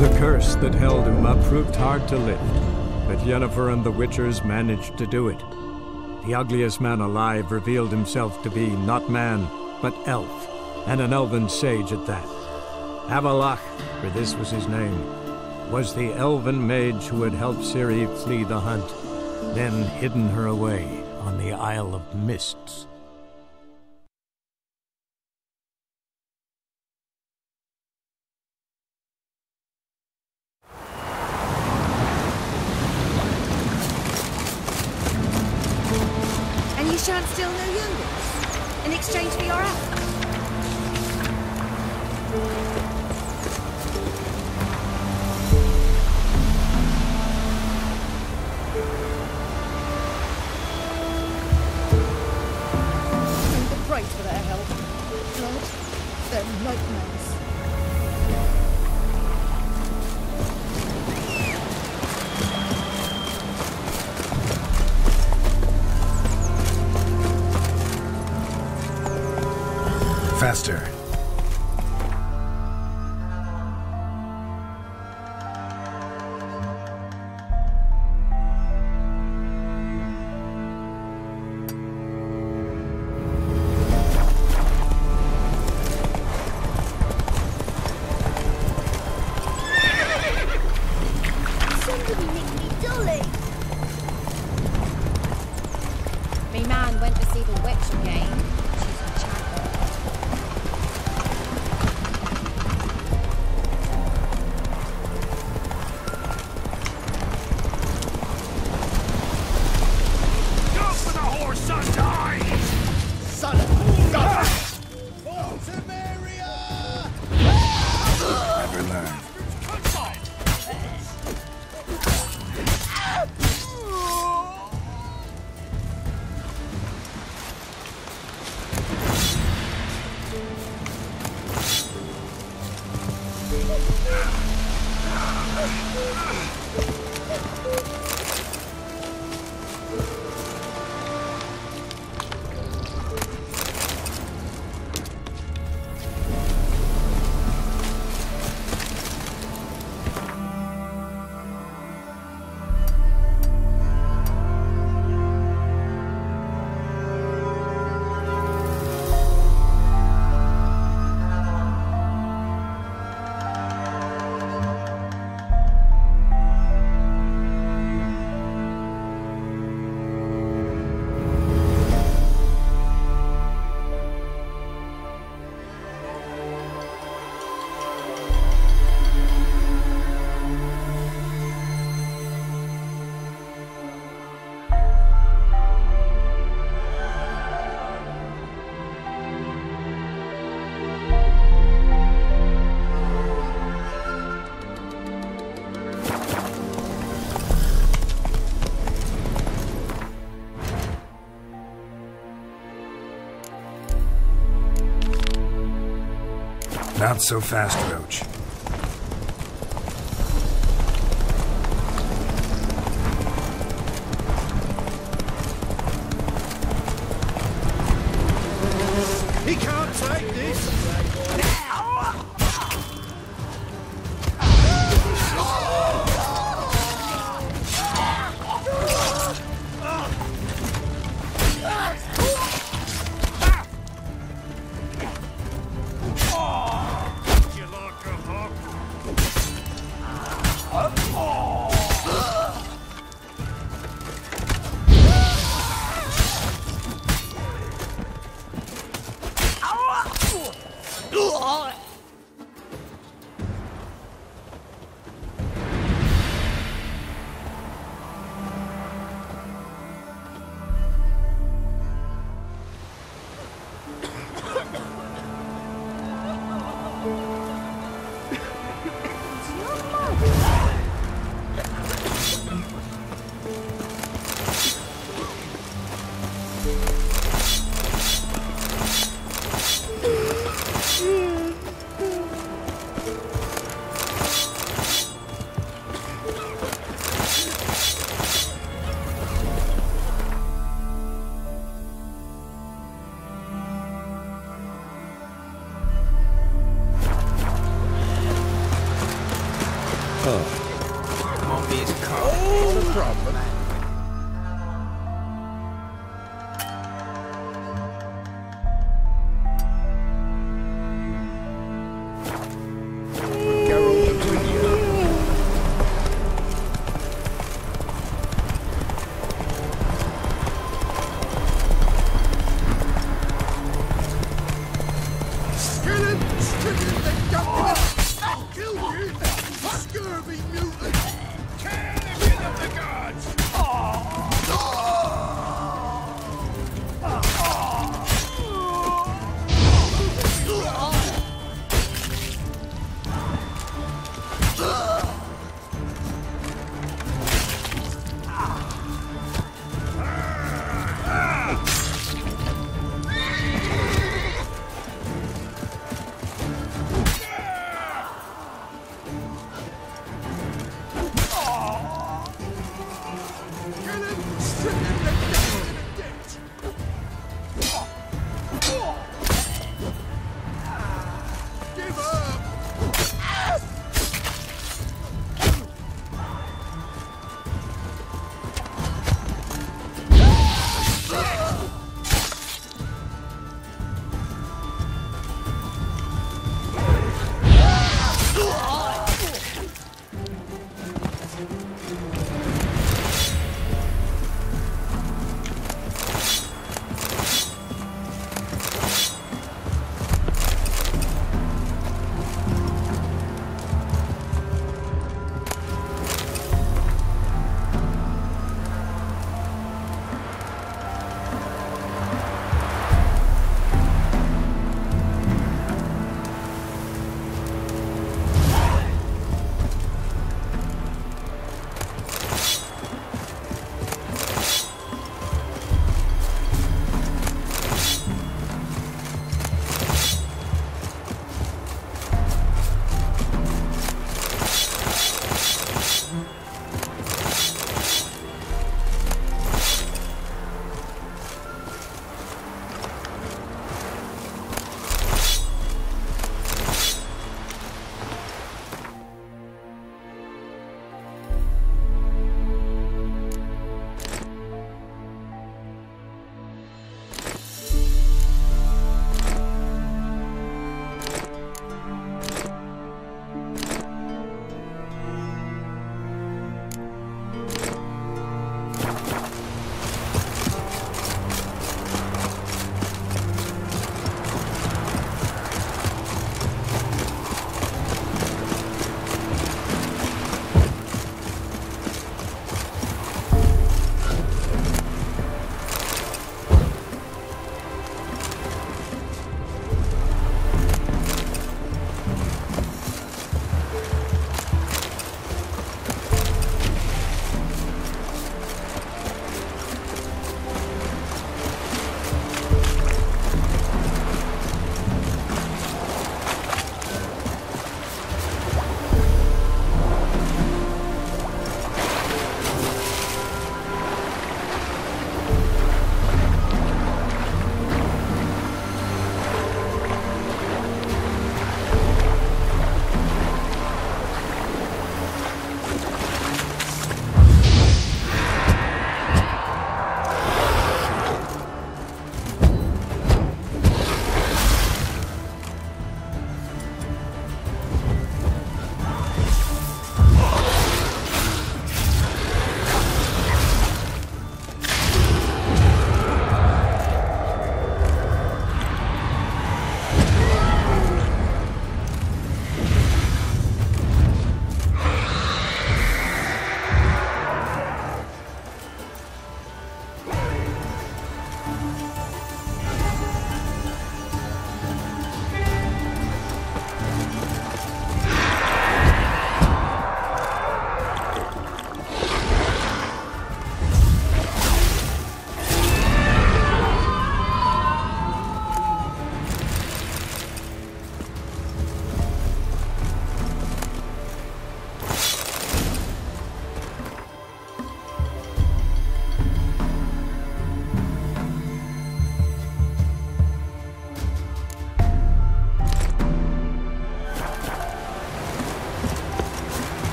The curse that held him up proved hard to lift, but Yennefer and the Witchers managed to do it. The ugliest man alive revealed himself to be not man, but elf, and an elven sage at that. Avalach, for this was his name, was the elven mage who had helped Ciri flee the hunt, then hidden her away on the Isle of Mists. And you shan't steal no youngers in exchange for your effort. For their help. God, they're nightmares. Faster. Not so fast, Roach. He can't take this!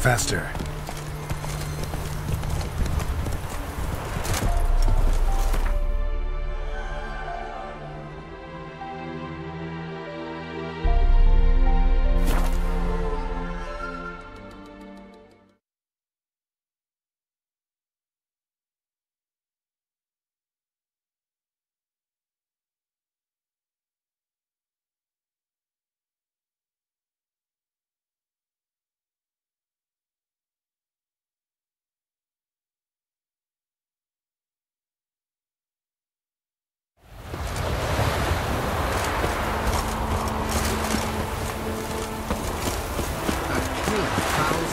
Faster.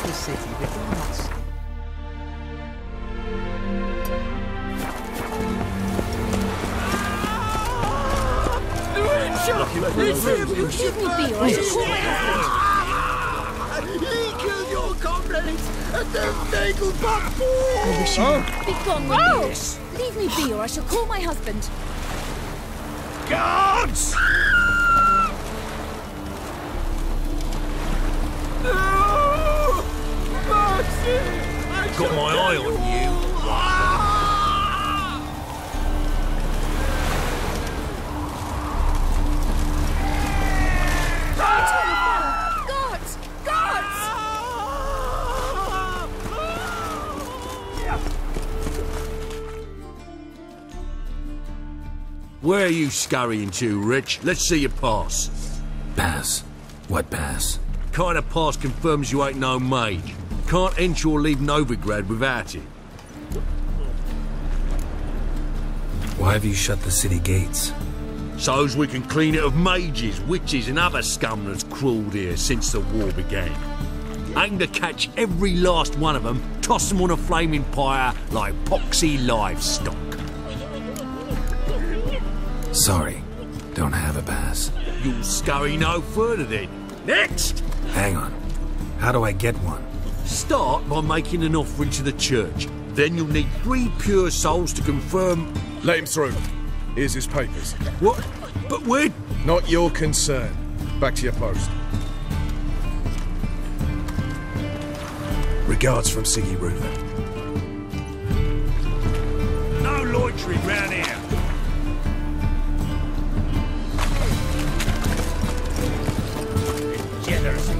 The city before us. Leave me be, or I shall call my husband. He killed your comrades at the Nagelbach I wish you would. Be gone with this. Leave me be, or I shall call my husband. Guards! Got my eye on you. Guards! Guards! Where are you scurrying to, Rich? Let's see your pass. Pass. What pass? Kind of pass confirms you ain't no mage. Can't enter or leave Novigrad without it. Why have you shut the city gates? So's we can clean it of mages, witches and other scum that's crawled here since the war began. Aim to catch every last one of them, toss them on a flaming pyre like poxy livestock. Sorry, don't have a pass. You'll scurry no further then. Next! Hang on. How do I get one? Start by making an offering to the church. Then you'll need 3 pure souls to confirm... Let him through. Here's his papers. What? But we're... Not your concern. Back to your post. Regards from Siggy Ruther. No loitering round here. Degeneracy.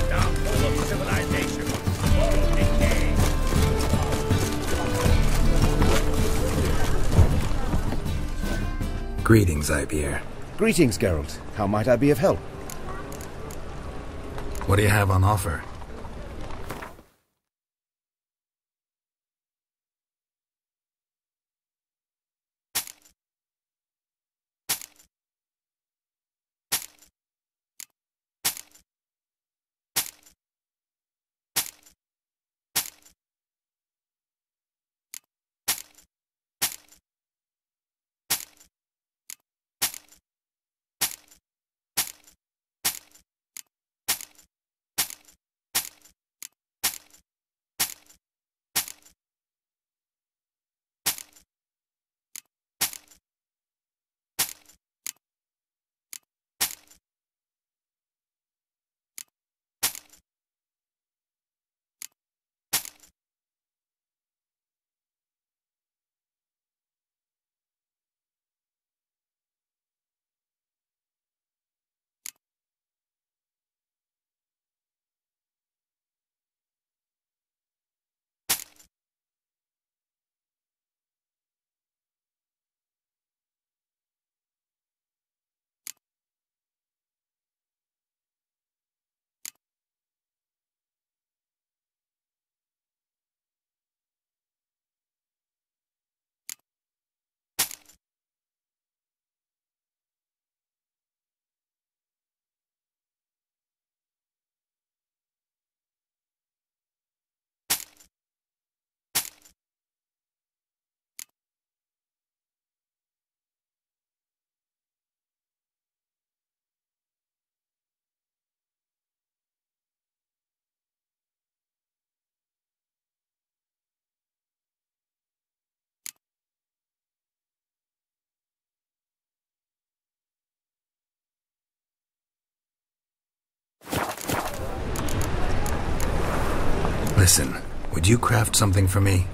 Downfall of civilization. Moral decay. Greetings, Ipier. Greetings, Geralt. How might I be of help? What do you have on offer? Listen, would you craft something for me?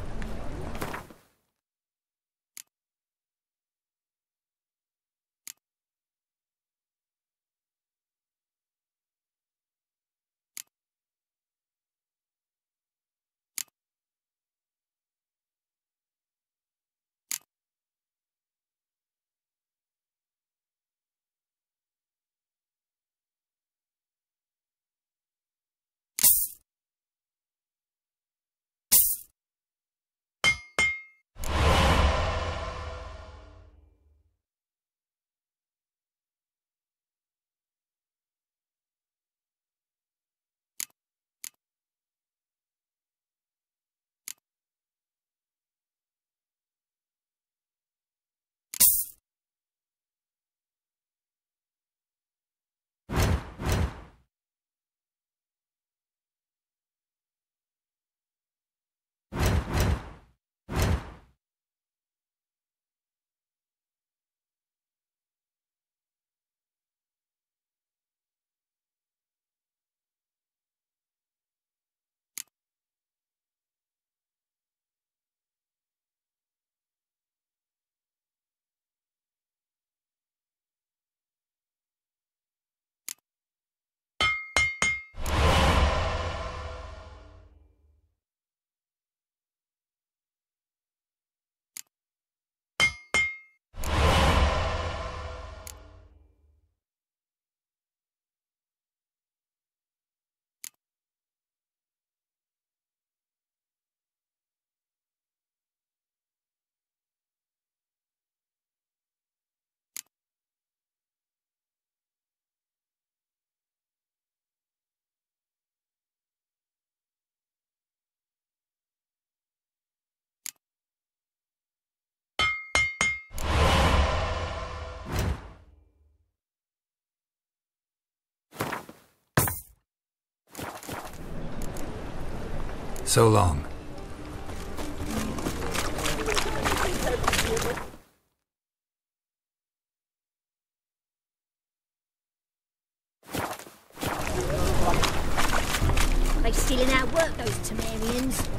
So long. They stealing our work, those Temerians.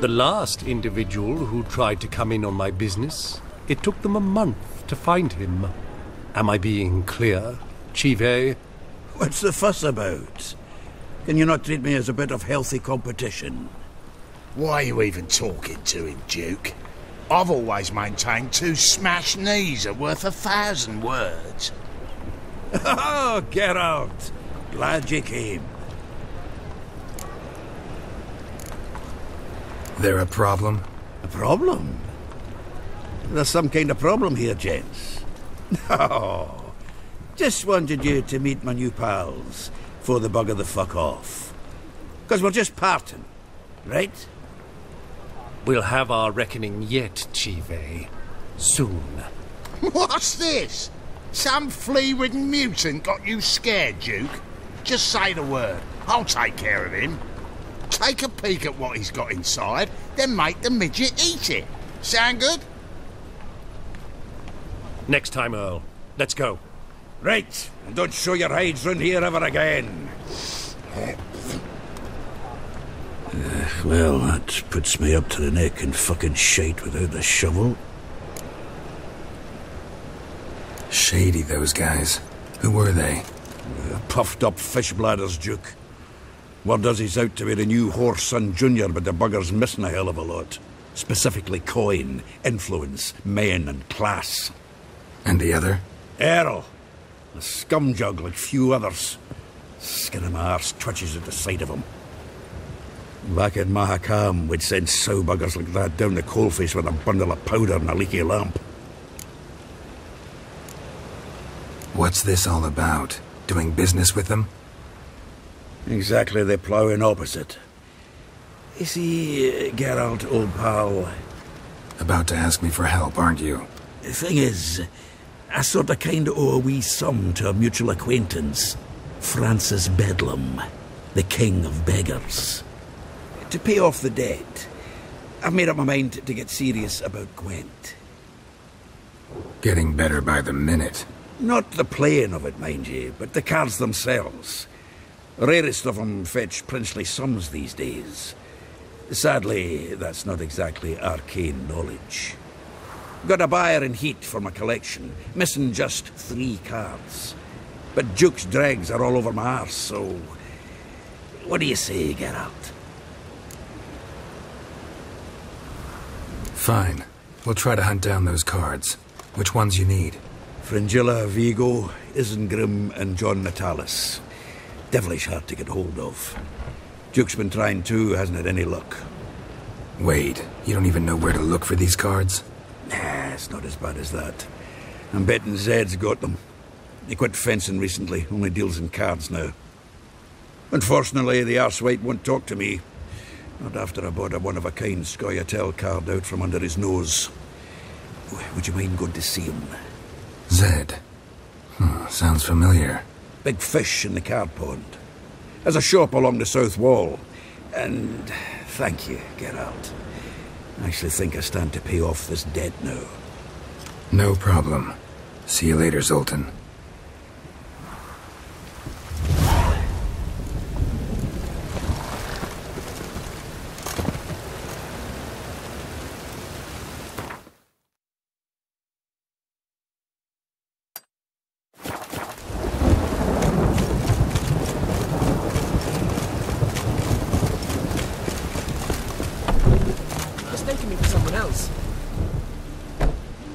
The last individual who tried to come in on my business, it took them a month to find him. Am I being clear, Chive? What's the fuss about? Can you not treat me as a bit of healthy competition? Why are you even talking to him, Duke? I've always maintained 2 smashed knees are worth 1,000 words. Oh, get out! Glad you came. There a problem? A problem? There's some kind of problem here, gents. No. Just wanted you to meet my new pals before they bugger the fuck off. Because we're just parting, right? We'll have our reckoning yet, Chive. Soon. What's this? Some flea-ridden mutant got you scared, Duke? Just say the word. I'll take care of him. Take a peek at what he's got inside, then make the midget eat it. Sound good? Next time, Earl. Let's go. Right, and don't show your hides round here ever again. Well, that puts me up to the neck in fucking shite without the shovel. Shady, those guys. Who were they? Puffed up fish bladders, Duke. Word does he's out to be the new Whoreson Junior, but the bugger's missing a hell of a lot. Specifically coin, influence, men, and class. And the other? Errol. A scumjug like few others. Skin of my arse twitches at the sight of him. Back at Mahakam, we'd send sow buggers like that down the coalface with a bundle of powder and a leaky lamp. What's this all about? Doing business with them? Exactly the ploughing opposite. You see, Geralt, old pal... About to ask me for help, aren't you? The thing is, I sort of kind of owe a wee sum to a mutual acquaintance. Francis Bedlam, the king of beggars. To pay off the debt, I've made up my mind to get serious about Gwent. Getting better by the minute. Not the playing of it, mind you, but the cards themselves. Rarest of them fetch princely sums these days. Sadly, that's not exactly arcane knowledge. Got a buyer in heat for my collection, missing just 3 cards. But Duke's dregs are all over my arse, so... What do you say, Geralt? Fine. We'll try to hunt down those cards. Which ones you need? Fringilla, Vigo, Isengrim, and John Natalis. Devilish hard to get hold of. Duke's been trying too, hasn't had any luck. Wait, you don't even know where to look for these cards? Nah, it's not as bad as that. I'm betting Zed's got them. He quit fencing recently, only deals in cards now. Unfortunately, the arsewite won't talk to me. Not after I bought a one-of-a-kind Scoia'tael card out from under his nose. Would you mind going to see him? Zed. Sounds familiar. Big fish in the card pond. Has a shop along the south wall. And thank you, Geralt. I actually think I stand to pay off this debt now. No problem. See you later, Zoltan.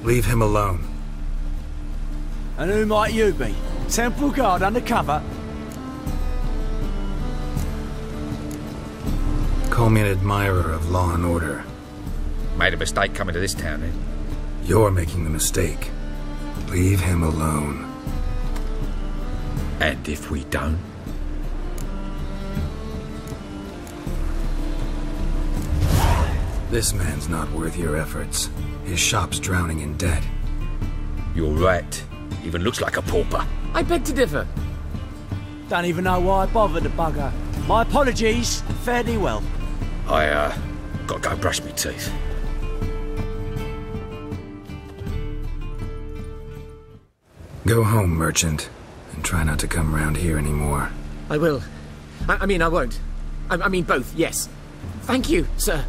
Leave him alone. And who might you be? Temple Guard undercover? Call me an admirer of law and order. Made a mistake coming to this town, eh? You're making the mistake. Leave him alone. And if we don't? This man's not worth your efforts. His shop's drowning in debt. You're right. Even looks like a pauper. I beg to differ. Don't even know why I bothered the bugger. My apologies. Fare thee well. I, gotta go brush me teeth. Go home, merchant. And try not to come round here anymore. I will. I mean, I won't. I mean both, yes. Thank you, sir.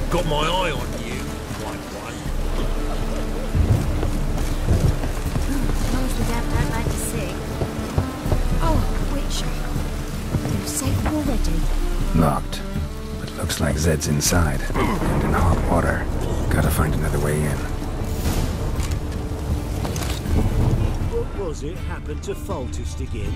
Got my eye on you, white one. As long as we don't like to see. Oh, Witcher. You're safe already. Locked. But looks like Zed's inside. And in hot water. Gotta find another way in. What was it happened to Foltest again?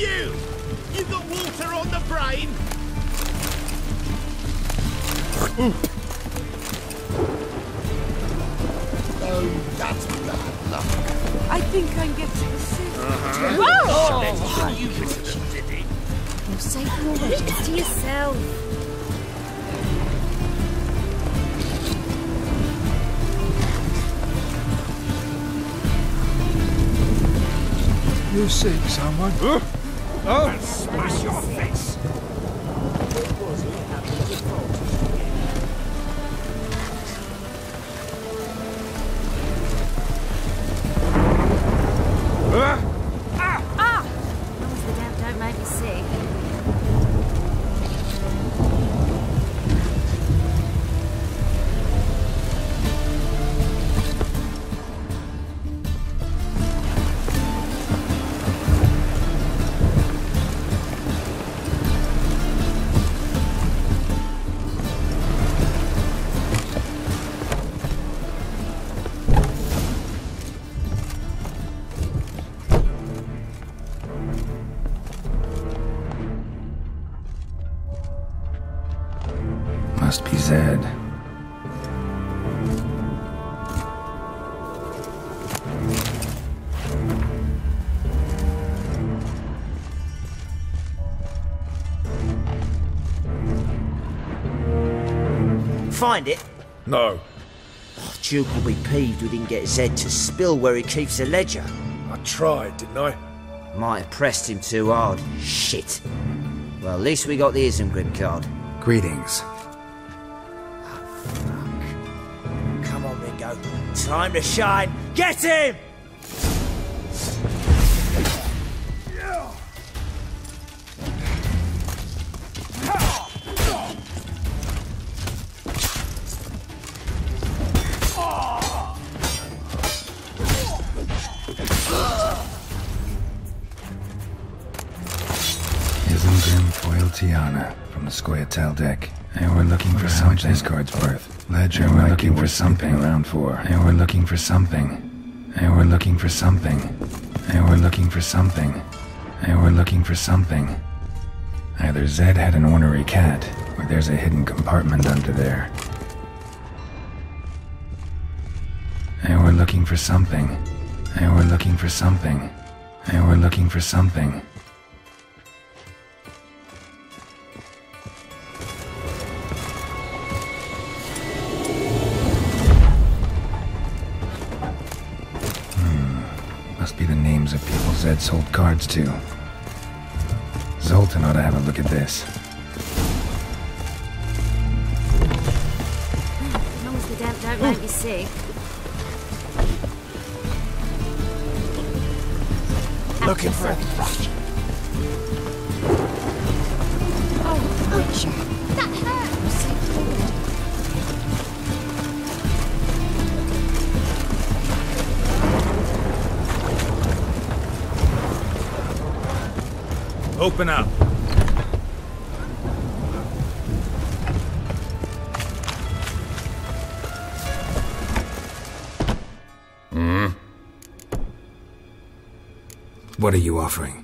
You! You got water on the brain? Oh, that's bad luck. I think I'm getting sick. Whoa! You're safe already. To yourself. You see someone? I'll smash your face. Ah! As long as the damp don't make me sick. Must be Zed. Find it? No. Oh, Duke will be peeved we didn't get Zed to spill where he keeps the ledger. I tried, didn't I? Might have pressed him too hard. Shit. Well, at least we got the Ism Grip card. Greetings. Come on, Ringo. Time to shine. Get him! Tiana from the Scoia'tael deck. And we're looking for something. This card's worth. Ledger, we're looking for something. Round 4. And we're looking for something. And we're looking for something. And we're looking for something. And we're looking for something. Either Zed had an ornery cat, or there's a hidden compartment under there. And we're looking for something. And we're looking for something. And we're looking for something. Must be the names of people Zed sold cards to. Zoltan ought to have a look at this. As long as the damp don't make me sick. Looking for a thrush. Oh, Richard. That hurt. I'm safe already. Open up. What are you offering?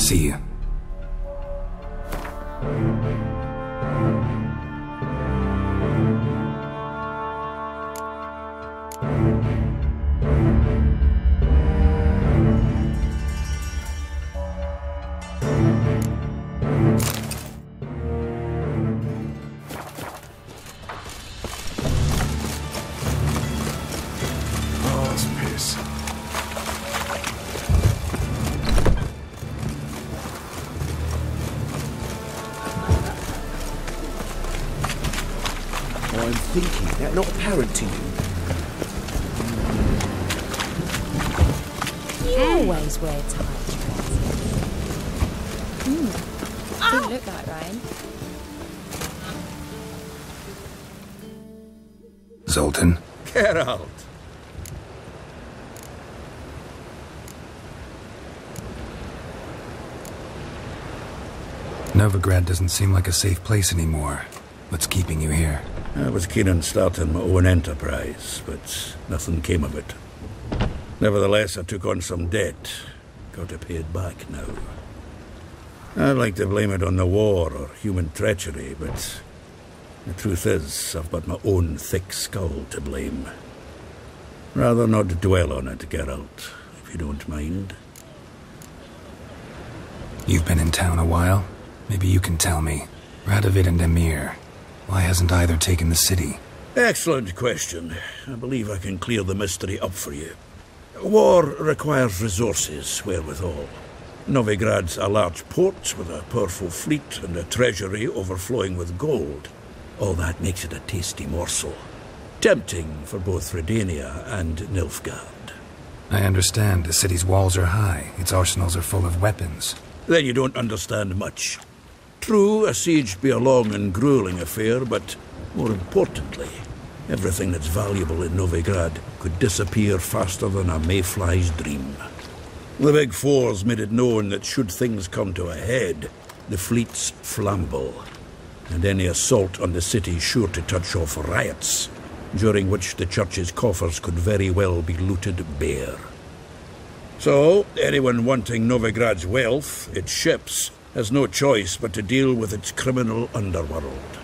See you. I'm thinking that not apparent to you. You always wear tight trousers. Don't look like rain. Zoltan? Geralt. Novigrad doesn't seem like a safe place anymore. What's keeping you here? I was keen on starting my own enterprise, but nothing came of it. Nevertheless, I took on some debt. Got to pay it back now. I'd like to blame it on the war or human treachery, but the truth is, I've got my own thick skull to blame. Rather not dwell on it, Geralt, if you don't mind. You've been in town a while? Maybe you can tell me. Radovid and Emir. Why hasn't either taken the city? Excellent question. I believe I can clear the mystery up for you. War requires resources wherewithal. Novigrad's a large port with a powerful fleet and a treasury overflowing with gold. All that makes it a tasty morsel. Tempting for both Redania and Nilfgaard. I understand. The city's walls are high. Its arsenals are full of weapons. Then you don't understand much. True, a siege be a long and grueling affair, but more importantly, everything that's valuable in Novigrad could disappear faster than a mayfly's dream. The Big Four's made it known that should things come to a head, the fleet's flammable, and any assault on the city's sure to touch off riots, during which the church's coffers could very well be looted bare. So, anyone wanting Novigrad's wealth, its ships, has no choice but to deal with its criminal underworld.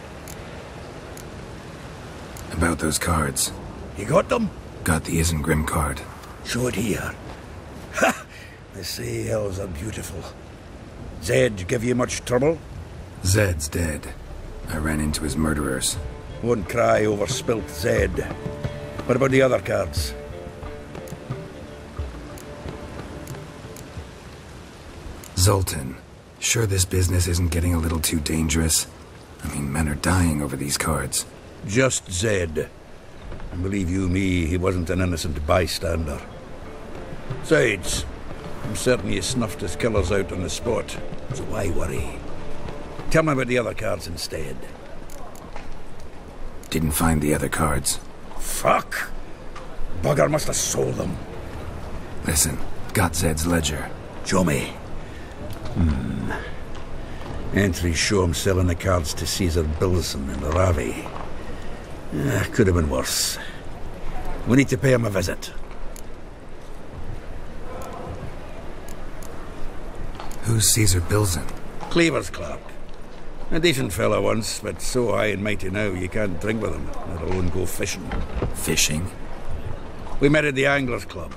About those cards. You got them? Got the Isengrim card. Show it here. Ha! They say elves are beautiful. Zed give you much trouble? Zed's dead. I ran into his murderers. Won't cry over spilt Zed. What about the other cards? Zoltan. Sure this business isn't getting a little too dangerous? I mean, men are dying over these cards. Just Zed. And believe you me, he wasn't an innocent bystander. Besides, I'm certain he snuffed his killers out on the spot, so why worry? Tell me about the other cards instead. Didn't find the other cards. Fuck! Bugger must have sold them. Listen, got Zed's ledger. Show me. Entries show him selling the cards to Caesar Bilson and Ravi. Could have been worse. We need to pay him a visit. Who's Caesar Bilson? Cleaver's clerk. A decent fellow once, but so high and mighty now you can't drink with him, let alone go fishing. Fishing? We met at the Anglers Club,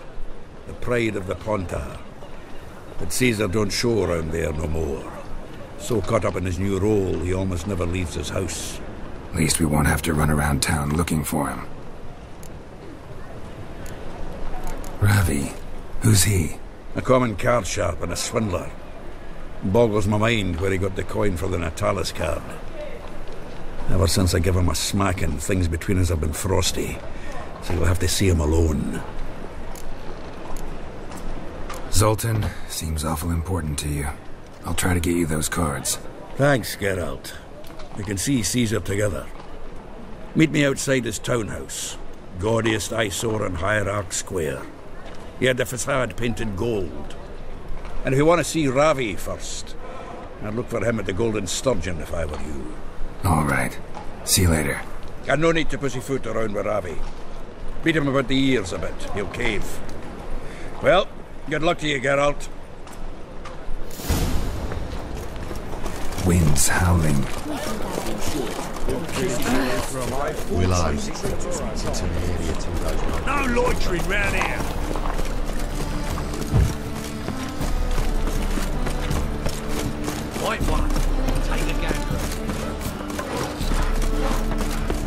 the pride of the Pontar. But Caesar don't show around there no more. So caught up in his new role, he almost never leaves his house. At least we won't have to run around town looking for him. Ravi, who's he? A common card sharp and a swindler. Boggles my mind where he got the coin for the Natalis card. Ever since I gave him a smacking, things between us have been frosty. So you'll have to see him alone. Zoltan, seems awful important to you. I'll try to get you those cards. Thanks, Geralt. We can see Caesar together. Meet me outside his townhouse. Gaudiest eyesore on HyperX Square. He had the facade painted gold. And if you want to see Ravi first, I'd look for him at the Golden Sturgeon if I were you. All right. See you later. And no need to pussyfoot around with Ravi. Beat him about the ears a bit. He'll cave. Well, good luck to you, Geralt. wolves howling. Willow. It's an area to those. No loitering round here. White one. Take a gander.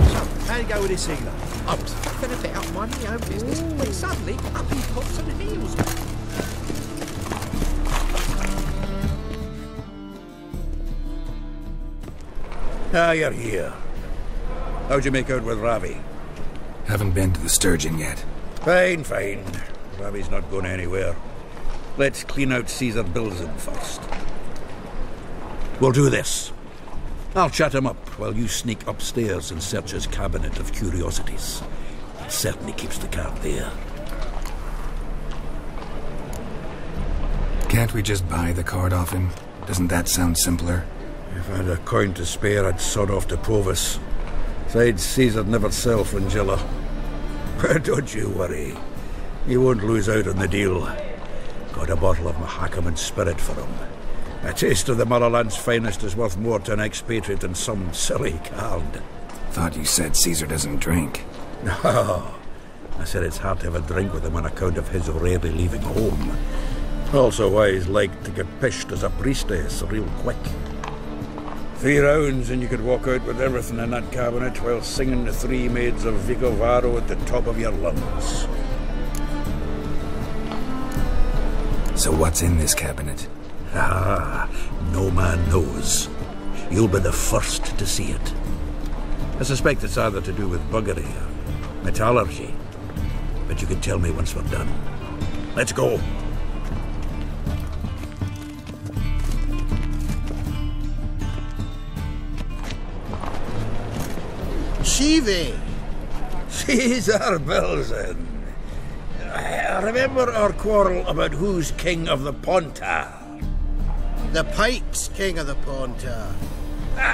So, how you go with this healer? I was fed a bit out minding my own business, when suddenly up he pops and heals me. Ah, you're here. How'd you make out with Ravi? Haven't been to the Sturgeon yet. Fine, fine. Ravi's not going anywhere. Let's clean out Caesar Bilzen first. We'll do this. I'll chat him up while you sneak upstairs and search his cabinet of curiosities. It certainly keeps the card there. Can't we just buy the card off him? Doesn't that sound simpler? If I had a coin to spare, I'd sod off to Provis. Besides, Caesar'd never sell Fringilla. But don't you worry. He won't lose out on the deal. Got a bottle of Mahakaman spirit for him. A taste of the motherland's finest is worth more to an expatriate than some silly card. Thought you said Caesar doesn't drink. No. I said it's hard to have a drink with him on account of his rarely leaving home. Also why he's like to get pished as a priestess real quick. 3 rounds and you could walk out with everything in that cabinet while singing the 3 maids of Vicovaro at the top of your lungs. So what's in this cabinet? Ah, no man knows. You'll be the first to see it. I suspect it's either to do with buggery or metallurgy. But you can tell me once we're done. Let's go. Shivi! Caesar Bilzen. Remember our quarrel about who's king of the Pontar? The Pike's king of the Pontar.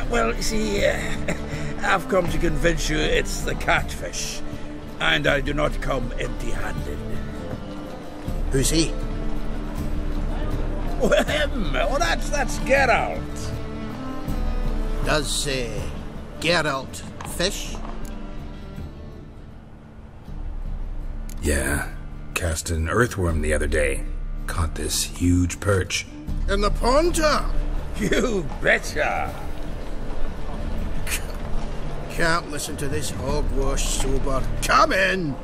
Well, see, I've come to convince you it's the catfish. And I do not come empty-handed. Who's he? Well, him! Oh, that's Geralt. Does, Geralt fish? Yeah. Cast an earthworm the other day. Caught this huge perch. In the Pontar? You betcha! Can't listen to this hogwash sober. Come in!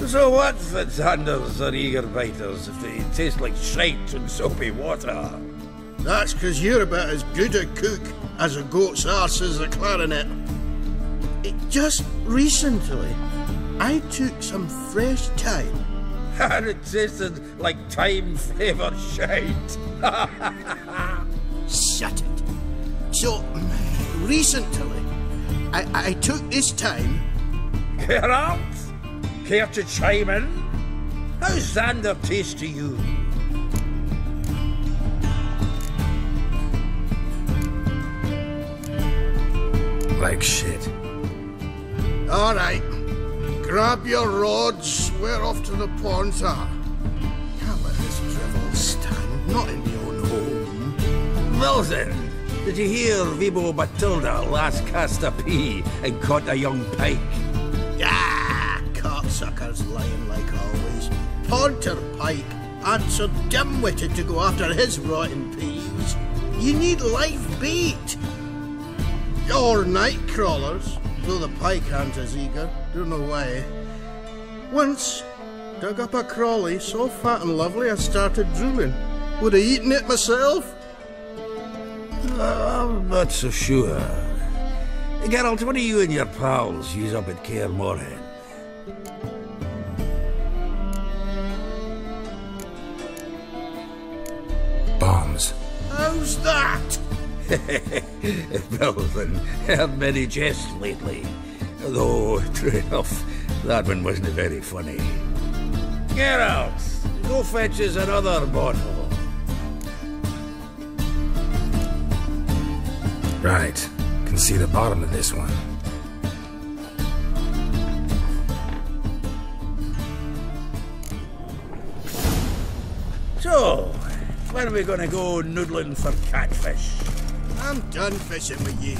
So what, Fitzhanders or eager biters, if they taste like shite and soapy water? That's 'cause you're about as good a cook as a goat's arse is a clarinet. Just recently, I took some fresh thyme. And it tasted like thyme-flavoured shite. Shut it. So, recently, I took this thyme. Geralt? Care to chime in? How's Xander taste to you? Like shit. All right. Grab your rods. We're off to the Pontar. Can't let this drivel stand. Not in your own home. Wilson, did you hear Vibo Matilda last cast a pea and caught a young pike? Ah, cocksuckers lying like always. Pontar pike aren't so dim-witted to go after his rotten peas. You need live bait. Or night crawlers, though the pike aren't as eager. Don't know why. Once, dug up a crawly so fat and lovely I started drooling. Would have eaten it myself. I'm not so sure. Geralt, what do you and your pals use up at Caer Morhen? Bombs. How's that? Bilzen, heard many jests lately. Though, true enough, that one wasn't very funny. Geralt, go fetch us another bottle. Right. Can see the bottom of this one. So, When are we gonna go noodling for catfish? I'm done fishing with you.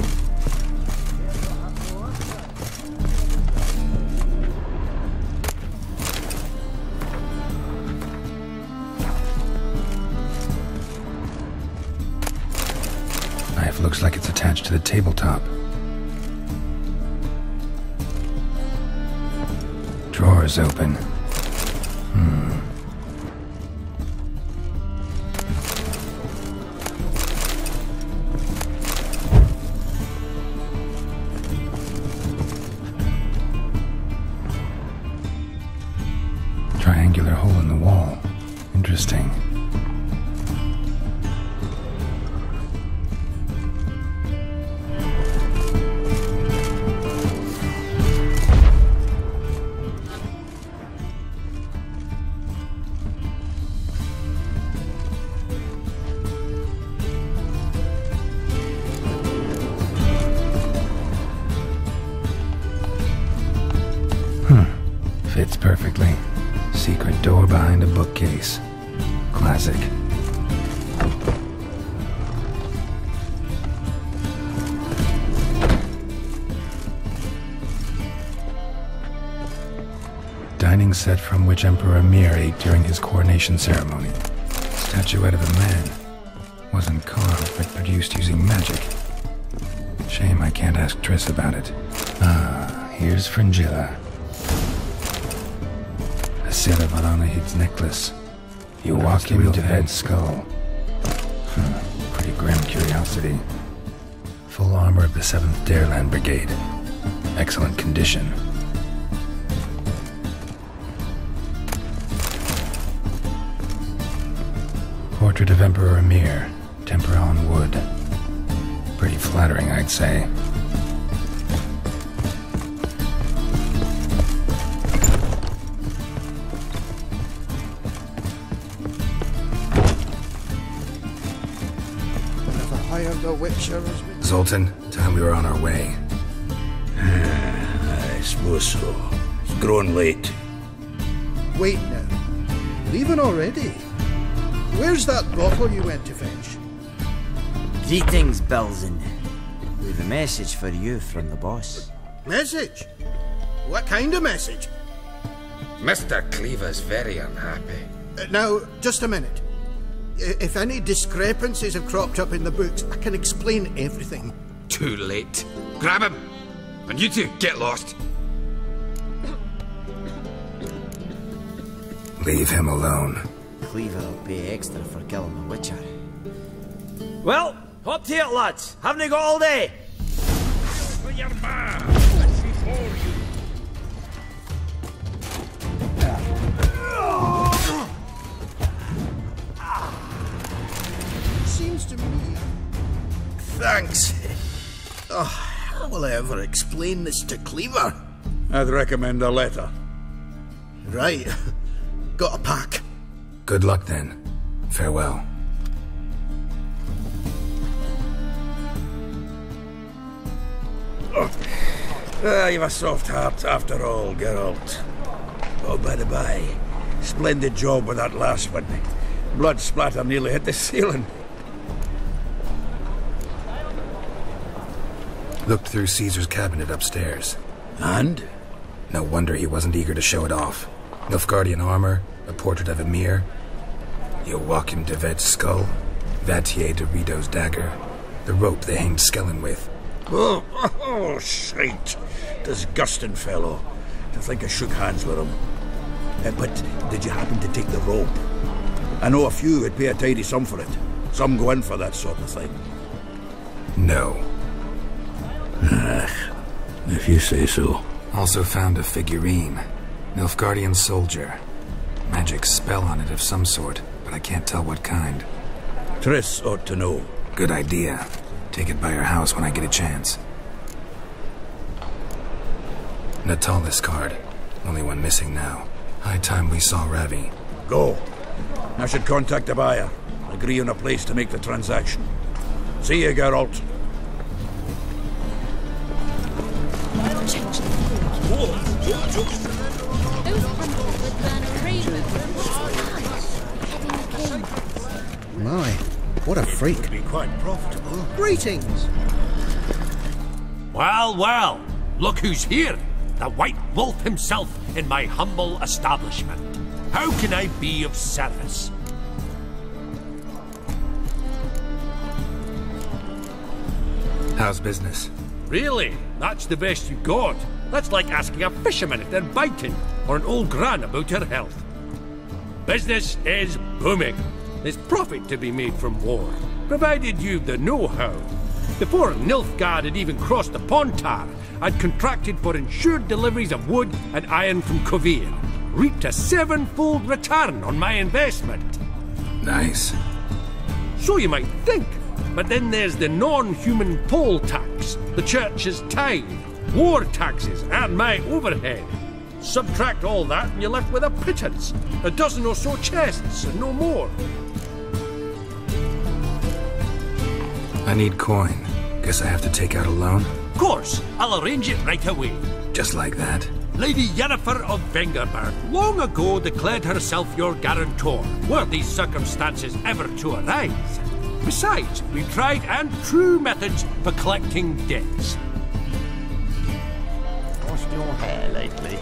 Knife looks like it's attached to the tabletop. Drawer's open. Triangular hole in the wall. Interesting. Fits perfectly. Secret door behind a bookcase. Classic. Dining set from which Emperor Mir ate during his coronation ceremony. Statuette of a man. Wasn't carved, but produced using magic. Shame I can't ask Triss about it. Ah, here's Fringilla. A Sarah Varanahid's necklace. You walk him to Head Skull. Pretty grim curiosity. Full armor of the 7th Dareland Brigade. Excellent condition. Portrait of Emperor Mir. Tempera on wood. Pretty flattering, I'd say. Zoltan, time we were on our way. I suppose so. It's growing late. Wait now. Leaving already? Where's that bottle you went to fetch? Greetings, Belzen. We've a message for you from the boss. Message? What kind of message? Mr. Cleaver's very unhappy. Now, just a minute. If any discrepancies have cropped up in the books, I can explain everything. Too late. Grab him! And you two, get lost! Leave him alone. Cleaver will pay extra for killing the Witcher. Well, hop to it, lads. Haven't you got all day? For your man, that's before you. Seems to me... Thanks. Oh, how will I ever explain this to Cleaver? I'd recommend a letter. Right. Got a pack. Good luck then. Farewell. You've a soft heart after all, Geralt. Oh, by the by, splendid job with that last one. Blood splatter nearly hit the ceiling. Looked through Caesar's cabinet upstairs. And? No wonder he wasn't eager to show it off. Nilfgaardian armor, a portrait of Emir, Joachim de Ved's skull, Vatier de Rideau's dagger, the rope they hanged Skellen with. Oh, shite. Disgusting fellow. To think I shook hands with him. But did you happen to take the rope? I know a few would pay a tidy sum for it. Some go in for that sort of thing. No. If you say so. Also found a figurine. Nilfgaardian soldier. Magic spell on it of some sort, but I can't tell what kind. Triss ought to know. Good idea. Take it by her house when I get a chance. Natalis card. Only one missing now. High time we saw Ravi. Go. I should contact the buyer. Agree on a place to make the transaction. See you, Geralt. What a freak. It would be quite profitable. Greetings! Well, well, look who's here. The White Wolf himself in my humble establishment. How can I be of service? How's business? Really? That's the best you got? That's like asking a fisherman if they're biting, or an old gran about her health. Business is booming. There's profit to be made from war, provided you've the know-how. Before Nilfgaard had even crossed the Pontar, I'd contracted for insured deliveries of wood and iron from Kovir. Reaped a 7-fold return on my investment. Nice. So you might think. But then there's the non-human poll tax, the church's tithe, war taxes, and my overhead. Subtract all that and you're left with a pittance. A dozen or so chests, and no more. I need coin. Guess I have to take out a loan? Of course, I'll arrange it right away. Just like that? Lady Yennefer of Vengerberg long ago declared herself your guarantor, were these circumstances ever to arise. Besides, we've tried and true methods for collecting debts. What's your hair lately?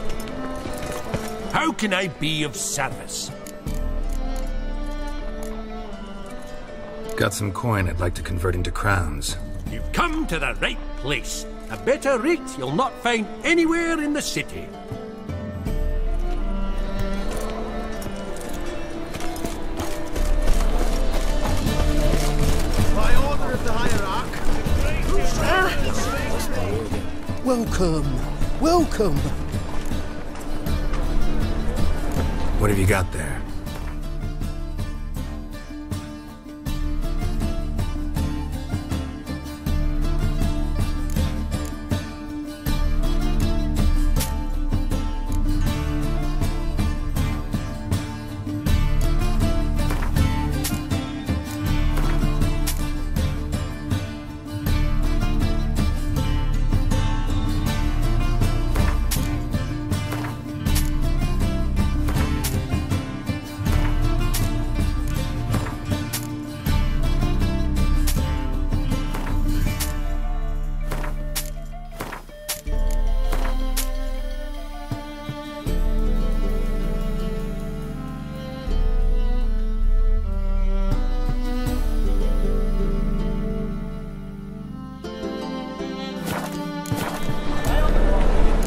How can I be of service? Got some coin I'd like to convert into crowns. You've come to the right place. A better rate you'll not find anywhere in the city. By order of the hierarch. Welcome, welcome. What have you got there?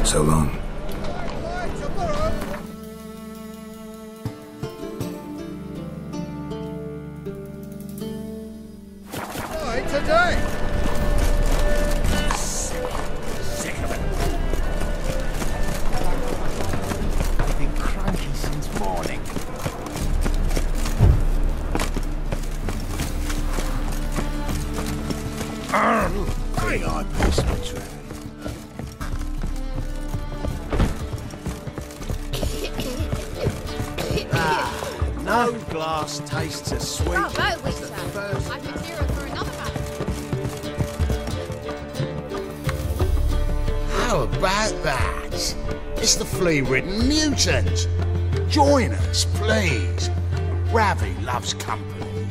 So long. Right, today. Sick of it. I've been cranky since morning. Bring on, Postmaster. No glass tastes as sweet. Bravo, Witcher. I've been here for another man. How about that? It's the flea-ridden mutant. Join us, please. Ravi loves company.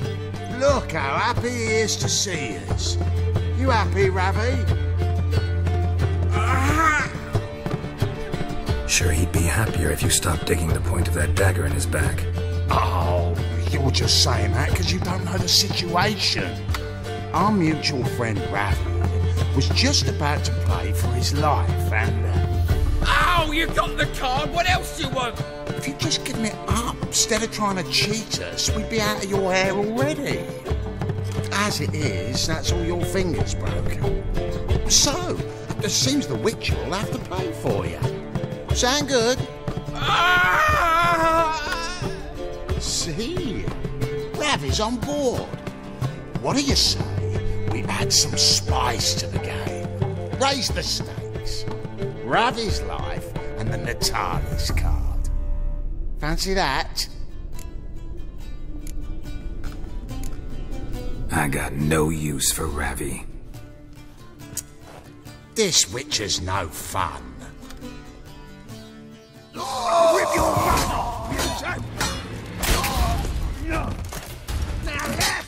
Look how happy he is to see us. You happy, Ravi? Sure, he'd be happier if you stopped digging the point of that dagger in his back. Oh, you're just saying that because you don't know the situation. Our mutual friend Ravi was just about to play for his life and... Oh, you got the card. What else do you want? If you'd just given it up instead of trying to cheat us, we'd be out of your hair already. As it is, that's all your fingers broken. So, it seems the Witcher will have to play for you. Sound good? See? Ravi's on board. What do you say we add some spice to the game? Raise the stakes. Ravi's life and the Natalis card. Fancy that? I got no use for Ravi. This Witcher's no fun. Rip your mouth off, mutant! Now left!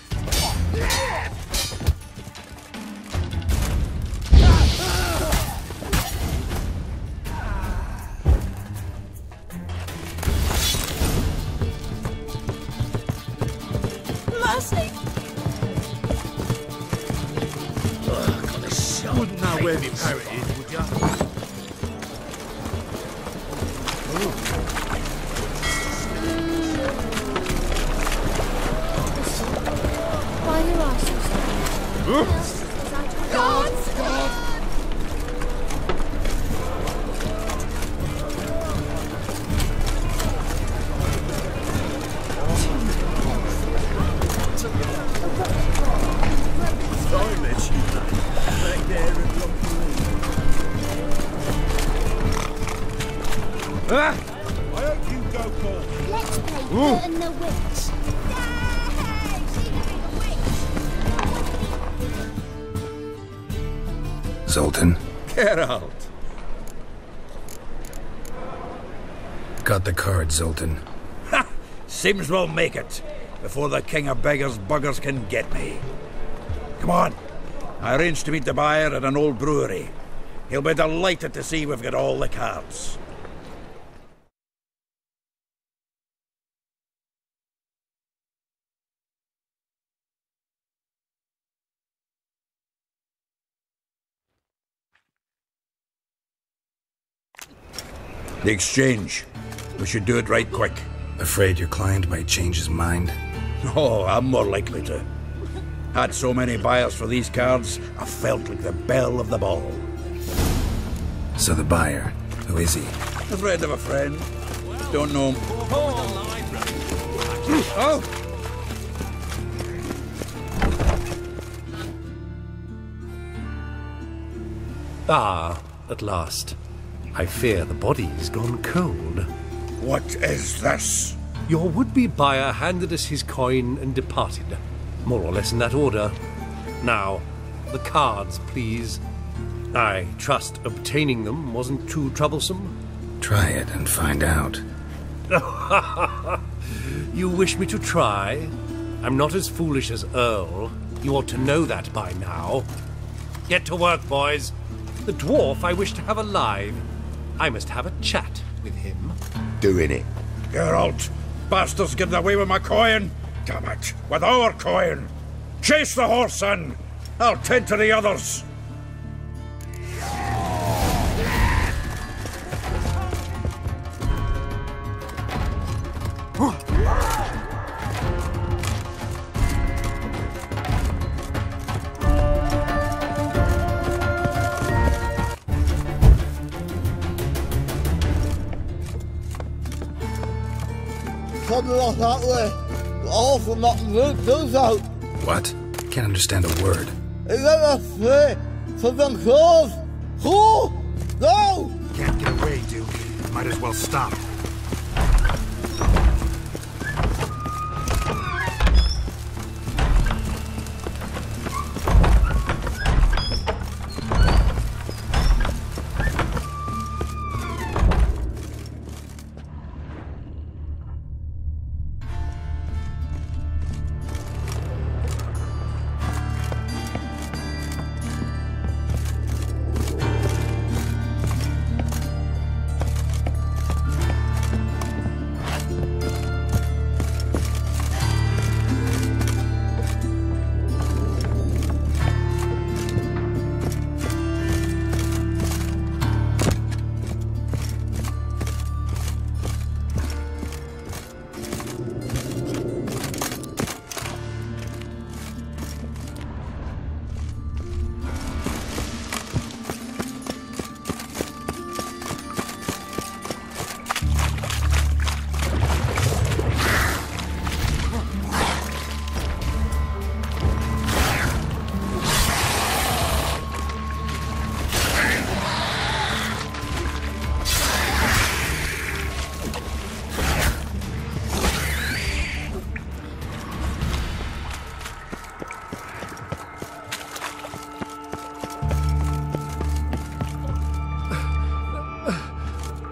where me parrot is, would ya? Why are your eyes so small? God! I hope you go for. Let's play Bert and the Witch. Zoltan? Get out. Got the card, Zoltan. Ha! Seems we'll make it before the king of beggars buggers can get me. Come on. I arranged to meet the buyer at an old brewery. He'll be delighted to see we've got all the cards. The exchange. We should do it right quick. Afraid your client might change his mind? Oh, I'm more likely to. Had so many buyers for these cards, I felt like the belle of the ball. So the buyer, who is he? A friend of a friend. Don't know him. Oh! Ah, at last. I fear the body's gone cold. What is this? Your would-be buyer handed us his coin and departed. More or less in that order. Now, the cards, please. I trust obtaining them wasn't too troublesome. Try it and find out. You wish me to try? I'm not as foolish as Earl. You ought to know that by now. Get to work, boys. The dwarf I wish to have alive. I must have a chat with him. Doing it. Geralt, bastards getting away with my coin. Damn it, with our coin. Chase the horse in. I'll tend to the others. Something like that way. All for not moving those out. What? Can't understand a word. Is that a say? For them clothes? Who? No! Can't get away, Duke. Might as well stop.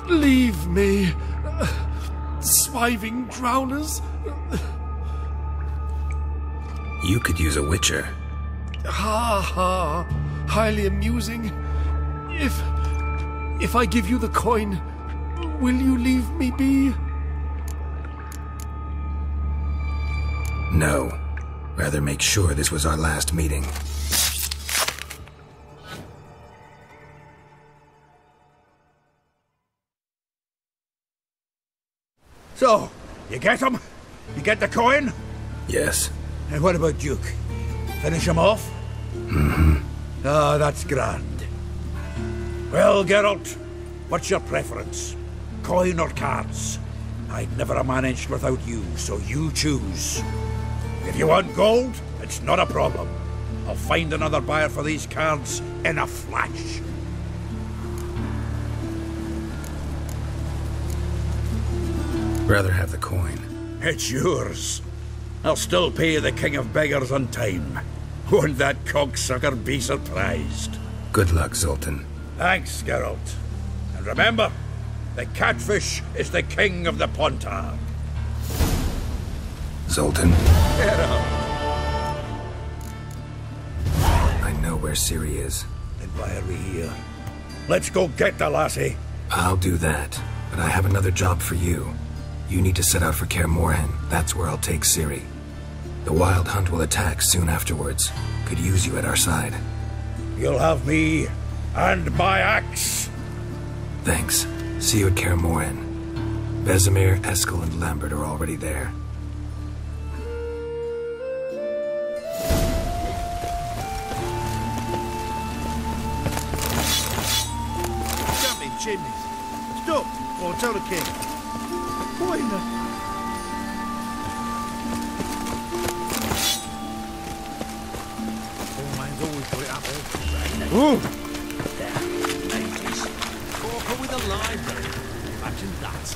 Leave me, swiving drowners. You could use a witcher. Ha ha, highly amusing. If I give you the coin, will you leave me be? No. Rather make sure this was our last meeting. So, you get him? You get the coin? Yes. And what about Duke? Finish him off? Mm-hmm. Ah, that's grand. Well, Geralt, what's your preference? Coin or cards? I'd never have managed without you, so you choose. If you want gold, it's not a problem. I'll find another buyer for these cards in a flash. Rather have the coin. It's yours. I'll still pay the King of Beggars on time. Won't that cocksucker be surprised? Good luck, Zoltan. Thanks, Geralt. And remember, the catfish is the king of the Pontag. Zoltan? Geralt. I know where Ciri is. Then why are we here? Let's go get the lassie. I'll do that, but I have another job for you. You need to set out for Kaer Morhen. That's where I'll take Ciri. The Wild Hunt will attack soon afterwards. Could use you at our side. You'll have me and my axe. Thanks. See you at Kaer Morhen. Vesemir, Eskel, and Lambert are already there. Jumping chimneys. Stop, or tell the king. Coin. Ooh! Corker with a library. Imagine that.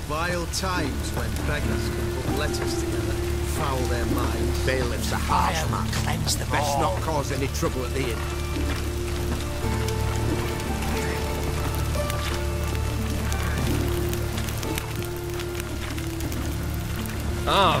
Vile times when beggars can put letters together, foul their minds. Bailiff's a harsh man. Cleanse them Best all. not cause any trouble at the inn. Ah,